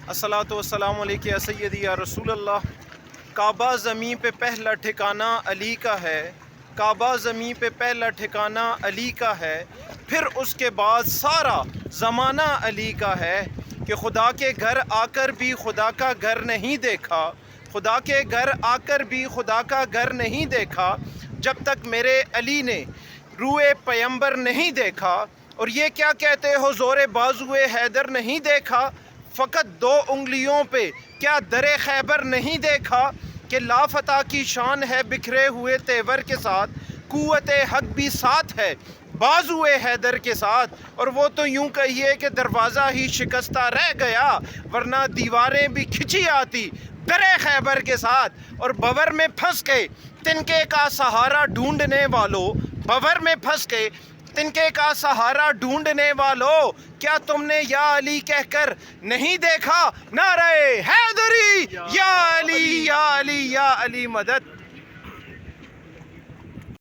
अस्सलातु वस्सलामु अलैका या सय्यदी या रसूल अल्लाह। काबा ज़मीं पे पहला ठिकाना अली का है, काबा ज़मीं पे पहला ठिकाना अली का है, फिर उसके बाद सारा ज़माना अली का है। कि खुदा के घर आकर भी खुदा का घर नहीं देखा, खुदा के घर आकर भी खुदा का घर नहीं देखा, जब तक मेरे अली ने रूए पैगंबर नहीं देखा। और ये क्या कहते हो ज़ोरे बाजुए हैदर नहीं देखा, फ़कत 2 उंगलियों पे क्या दरे खैबर नहीं देखा। कि लाफता की शान है बिखरे हुए तेवर के साथ, कुव्वते हक भी साथ है बाजुए हैदर के साथ। और वो तो यूं कहिए कि दरवाज़ा ही शिकस्ता रह गया, वरना दीवारें भी खिंची आती दरे खैबर के साथ। और बवर में फंस के तिनके का सहारा ढूंढने वालों, बवर में फंस के तिनके का सहारा ढूंढने वालों, क्या तुमने या अली कहकर नहीं देखा नारे हैदरी या अली या अली या अली मदद।